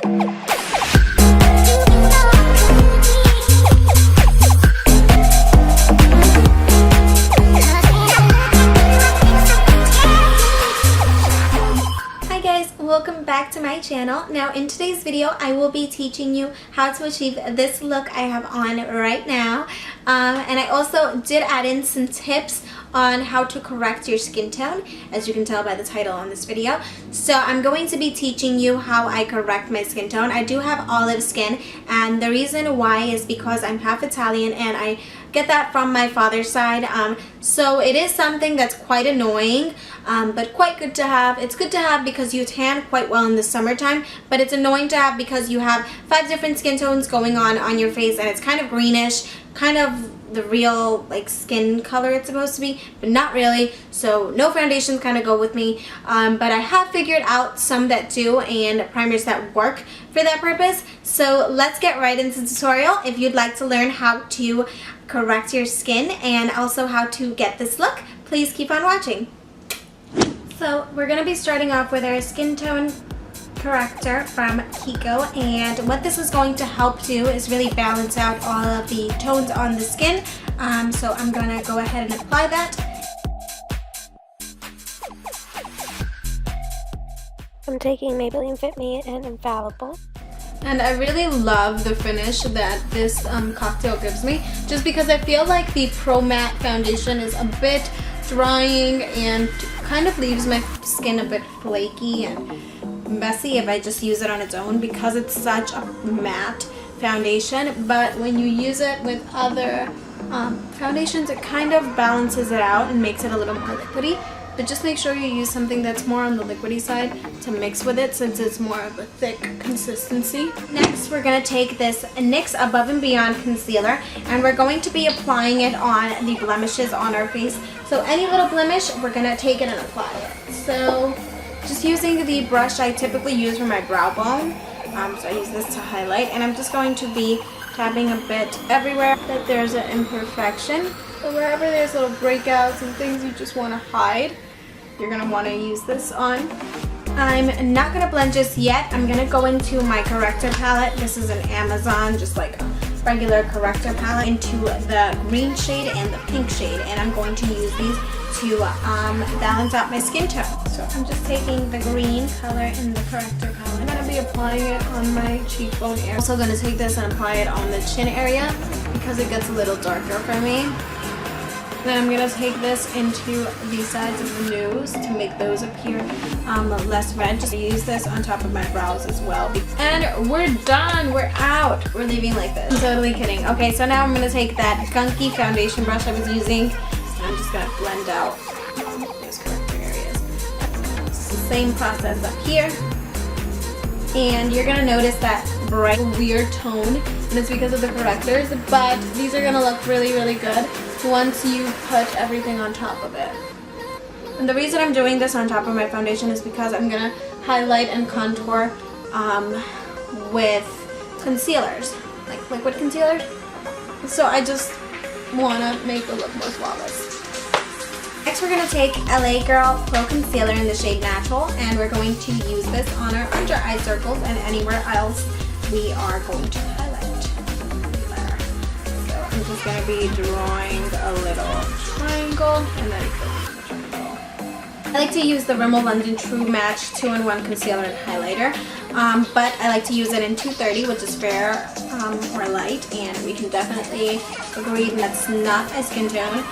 Welcome back to my channel. Now in today's video I will be teaching you how to achieve this look I have on right now, and I also did add in some tips on how to correct your skin tone, as you can tell by the title on this video. So I'm going to be teaching you how I correct my skin tone. I do have olive skin, and the reason why is because I'm half Italian and I get that from my father's side, so it is something that's quite annoying, but quite good to have. It's good to have because you tan quite well in the summertime, but it's annoying to have because you have 5 different skin tones going on your face, and it's kind of greenish, kind of the real like skin color it's supposed to be, but not really. So no foundations kind of go with me, but I have figured out some that do, and primers that work for that purpose. So let's get right into the tutorial. If you'd like to learn how to correct your skin and also how to get this look, please keep on watching. So we're going to be starting off with our skin tone corrector from Kiko, and what this is going to help do is really balance out all of the tones on the skin. So I'm going to go ahead and apply that. I'm taking Maybelline Fit Me and Infallible. And I really love the finish that this cocktail gives me, just because I feel like the Pro Matte foundation is a bit drying and kind of leaves my skin a bit flaky and messy if I just use it on its own, because it's such a matte foundation. But when you use it with other foundations, it kind of balances it out and makes it a little more liquidy. But just make sure you use something that's more on the liquidy side to mix with it, since it's more of a thick consistency. Next, we're going to take this NYX Above and Beyond concealer, and we're going to be applying it on the blemishes on our face. So any little blemish, we're going to take it and apply it. So just using the brush I typically use for my brow bone, so I use this to highlight, and I'm just going to be tapping a bit everywhere that there's an imperfection. So wherever there's little breakouts and things you just want to hide, you're going to want to use this on. I'm not going to blend just yet. I'm going to go into my corrector palette. This is an Amazon, just like a regular corrector palette, into the green shade and the pink shade, and I'm going to use these to balance out my skin tone. So I'm just taking the green color in the corrector palette. I'm going to be applying it on my cheekbone area. I'm also going to take this and apply it on the chin area because it gets a little darker for me. Then I'm going to take this into the sides of the nose to make those appear less red. Just use this on top of my brows as well. And we're done. We're out. We're leaving like this. I'm totally kidding. Okay, so now I'm going to take that gunky foundation brush I was using, and I'm just going to blend out those corrector areas. Same process up here. And you're going to notice that bright, weird tone, and it's because of the correctors, but these are going to look really, really good once you put everything on top of it. And the reason I'm doing this on top of my foundation is because I'm going to highlight and contour with concealers, like liquid concealers. So I just want to make it look more flawless. Next, we're going to take LA Girl Pro Concealer in the shade Natural, and we're going to use this on our under eye circles and anywhere else we are going to highlight. I'm just going to be drawing a little triangle and then closing the triangle. I like to use the Rimmel London True Match 2-in-1 Concealer and Highlighter, but I like to use it in 230, which is fair or light, and we can definitely agree that's not a skin tone,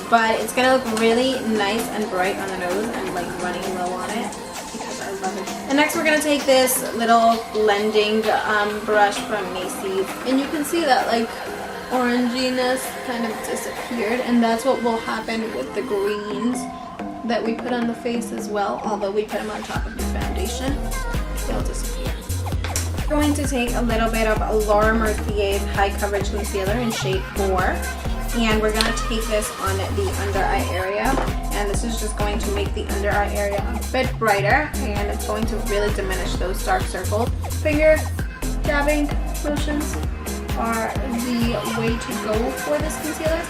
but it's going to look really nice and bright on the nose and like running low on it, because I love it. And next we're going to take this little blending brush from Macy's, and you can see that like oranginess kind of disappeared, and that's what will happen with the greens that we put on the face as well, although we put them on top of the foundation. They'll disappear. We're going to take a little bit of Laura Mercier's High Coverage Concealer in shade 4, and we're going to take this on the under eye area, and this is just going to make the under eye area a bit brighter, and it's going to really diminish those dark circles. Finger dabbing motions are the way to go for this concealer.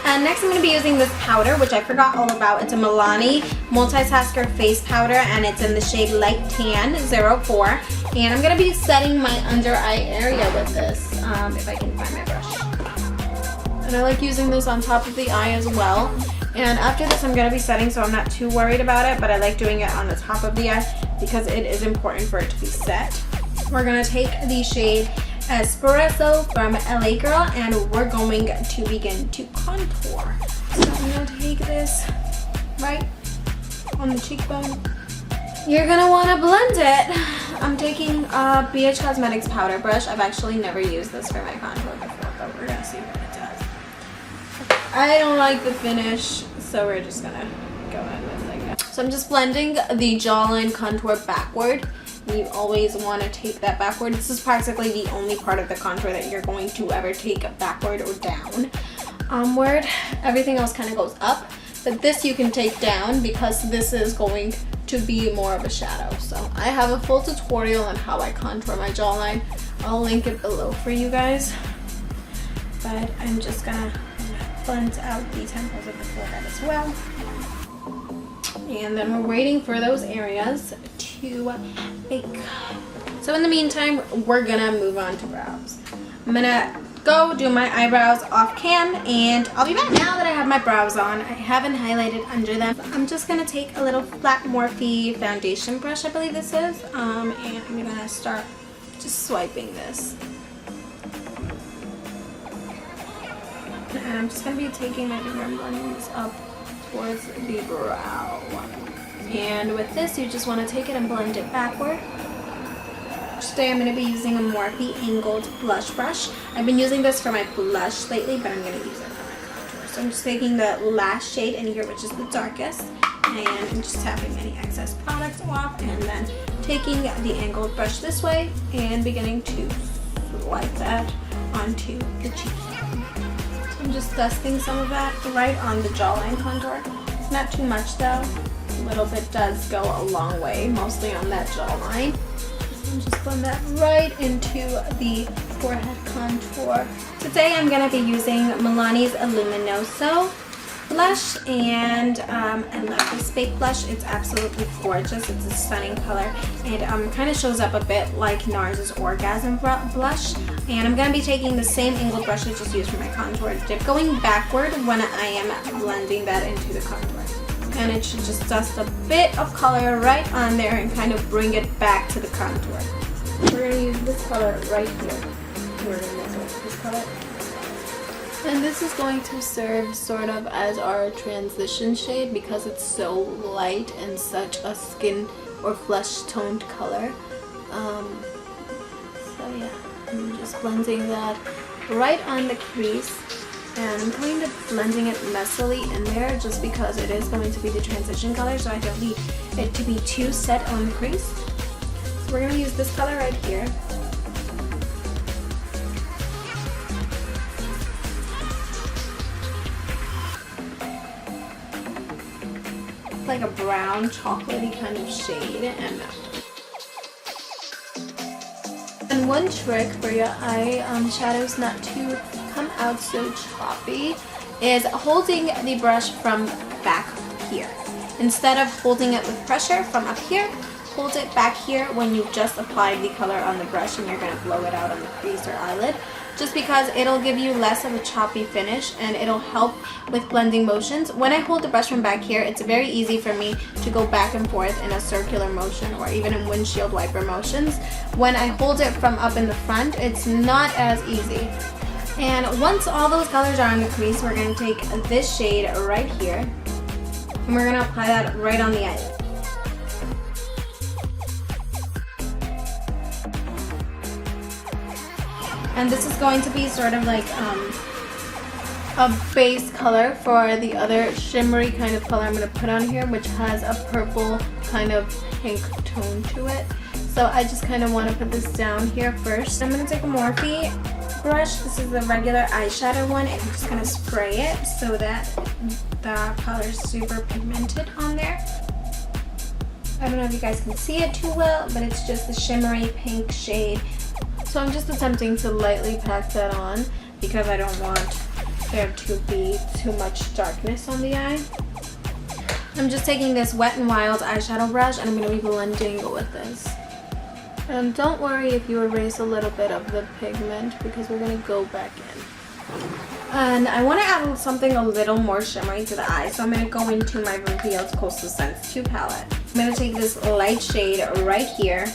And next I'm going to be using this powder, which I forgot all about. It's a Milani Multitasker Face Powder, and it's in the shade Light Tan 04. And I'm going to be setting my under eye area with this, if I can find my brush. And I like using this on top of the eye as well. And after this I'm going to be setting, so I'm not too worried about it, but I like doing it on the top of the eye because it is important for it to be set. We're going to take the shade Espresso from LA Girl, and we're going to begin to contour. So I'm going to take this right on the cheekbone. You're going to want to blend it. I'm taking a BH Cosmetics powder brush. I've actually never used this for my contour before, but we're going to see what it does. I don't like the finish, so we're just going to go in with it. So I'm just blending the jawline contour backward. You always want to take that backward. This is practically the only part of the contour that you're going to ever take backward or down. Onward, everything else kind of goes up, but this you can take down because this is going to be more of a shadow. So I have a full tutorial on how I contour my jawline. I'll link it below for you guys. But I'm just gonna blend out the temples of the forehead as well. And then we're waiting for those areas to bake. So in the meantime, we're gonna move on to brows. I'm gonna go do my eyebrows off cam and I'll be back. Now that I have my brows on, I haven't highlighted under them. I'm just gonna take a little flat Morphe foundation brush, I believe this is, and I'm gonna start just swiping this. And I'm just gonna be taking my finger and blending this up towards the brow. And with this, you just want to take it and blend it backward. Today I'm going to be using a Morphe angled blush brush. I've been using this for my blush lately, but I'm going to use it for my contour. So I'm just taking the last shade in here, which is the darkest, and I'm just tapping any excess product off, and then taking the angled brush this way and beginning to swipe that onto the cheek. So I'm just dusting some of that right on the jawline contour. It's not too much though. A little bit does go a long way, mostly on that jawline. So I'm just blend that right into the forehead contour. Today I'm going to be using Milani's Luminoso blush, and I love this fake blush. It's absolutely gorgeous. It's a stunning color. It kind of shows up a bit like NARS's Orgasm blush. And I'm going to be taking the same angled brush I just used for my contour dip, going backward when I am blending that into the contour. And it should just dust a bit of color right on there and kind of bring it back to the contour. We're going to use this color right here. We're going to use this color. And this is going to serve sort of as our transition shade because it's so light and such a skin or flesh toned color. So yeah, I'm just blending that right on the crease. And I'm kind of blending it messily in there just because it is going to be the transition color, so I don't need it to be too set on the crease. So we're going to use this color right here. Like a brown chocolatey kind of shade. And one trick for your eye shadows not to come out so choppy is holding the brush from back here. Instead of holding it with pressure from up here, hold it back here when you've just applied the color on the brush and you're going to blow it out on the crease or eyelid, just because it'll give you less of a choppy finish and it'll help with blending motions. When I hold the brush from back here, it's very easy for me to go back and forth in a circular motion or even in windshield wiper motions. When I hold it from up in the front, it's not as easy. And once all those colors are on the crease, we're going to take this shade right here and we're going to apply that right on the eyelid. And this is going to be sort of like a base color for the other shimmery kind of color I'm going to put on here, which has a purple kind of pink tone to it. So I just kind of want to put this down here first. I'm going to take a Morphe brush. This is the regular eyeshadow one, and I'm just going to spray it so that the color is super pigmented on there. I don't know if you guys can see it too well, but it's just the shimmery pink shade So I'm just attempting to lightly pack that on because I don't want there to be too much darkness on the eye. I'm just taking this Wet n Wild eyeshadow brush and I'm going to be blending with this. And don't worry if you erase a little bit of the pigment because we're going to go back in. And I want to add something a little more shimmery to the eye, so I'm going to go into my Revealed Coastal Scents 2 palette. I'm going to take this light shade right here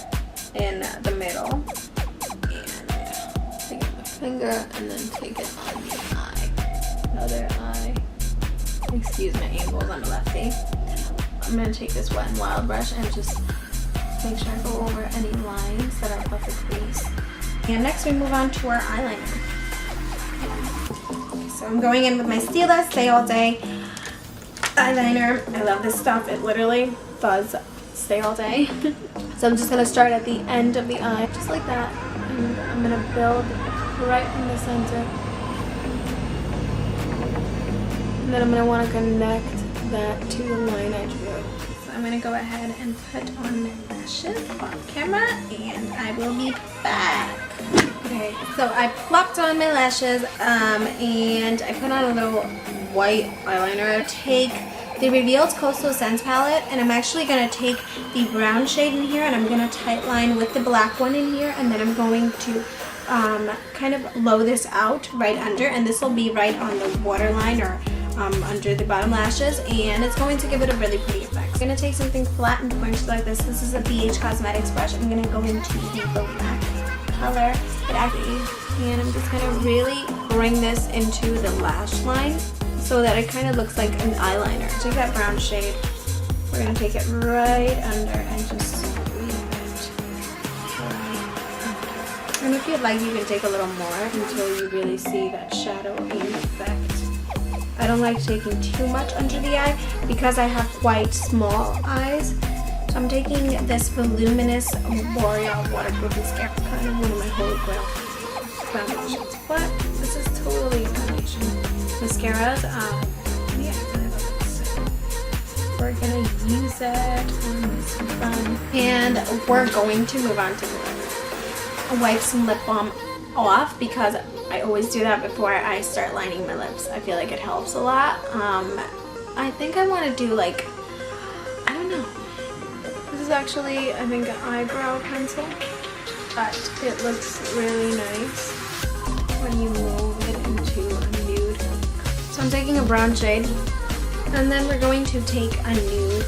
in the middle and take it with my finger and then take it on the eye. Other eye. Excuse my angles, I'm a lefty. I'm going to take this Wet n Wild brush and just make sure I go over any lines that are above the crease. And next we move on to our eyeliner. So I'm going in with my Stila Stay All Day eyeliner. I love this stuff. It literally does stay all day. So I'm just going to start at the end of the eye, just like that. And I'm going to build right in the center. And then I'm going to want to connect that to the line I drew. So I'm going to go ahead and put on my lashes off camera and I will be back. Okay, so I plopped on my lashes and I put on a little white eyeliner. Take the Revealed Coastal Scents palette and I'm actually going to take the brown shade in here and I'm going to tight line with the black one in here, and then I'm going to kind of blow this out right under, and this will be right on the waterline or under the bottom lashes, and it's going to give it a really pretty effect. I'm going to take something flat and pointed like this. This is a BH Cosmetics brush. I'm going to go into the black color, and I'm just going to really bring this into the lash line so that it kind of looks like an eyeliner. Take that brown shade. We're going to take it right under and just sweep it right under. And if you'd like, you can take a little more until you really see that shadowing effect. I don't like taking too much under the eye because I have quite small eyes. So I'm taking this voluminous L'Oreal waterproof mascara, kind of one of my holy grail foundations. But this is totally foundation. Mascaras, yeah, so we're gonna use it on this one. And we're going to move on to the lip. I'll wipe some lip balm off because I always do that before I start lining my lips. I feel like it helps a lot. I think I want to do like, I don't know. This is actually, I think, an eyebrow pencil, but it looks really nice when you move it into a nude. So I'm taking a brown shade, and then we're going to take a nude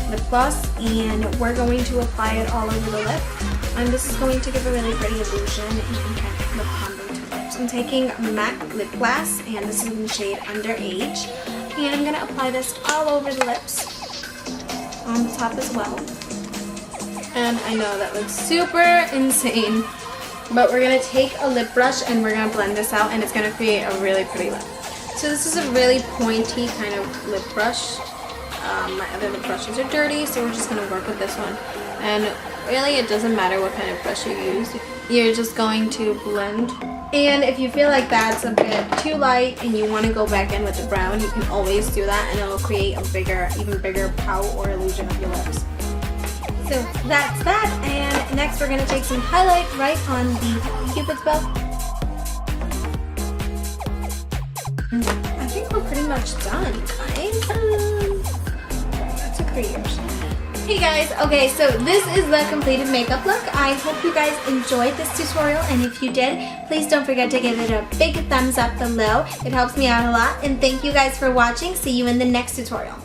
lip gloss, and we're going to apply it all over the lip. And this is going to give a really pretty illusion and kind of lip combo to lips. I'm taking MAC lip gloss, and this is in the shade Underage, and I'm going to apply this all over the lips, on the top as well. And I know that looks super insane, but we're going to take a lip brush and we're going to blend this out, and it's going to create a really pretty lip. So this is a really pointy kind of lip brush. My other lip brushes are dirty, so we're just going to work with this one. And really, it doesn't matter what kind of brush you use. You're just going to blend. And if you feel like that's a bit too light and you want to go back in with the brown, you can always do that, and it'll create a bigger, even bigger pout or illusion of your lips. So that's that, and next we're going to take some highlight right on the Cupid's bow. I think we're pretty much done, guys. That took 3 years. Hey guys, okay, so this is the completed makeup look. I hope you guys enjoyed this tutorial, and if you did, please don't forget to give it a big thumbs up below. It helps me out a lot, and thank you guys for watching. See you in the next tutorial.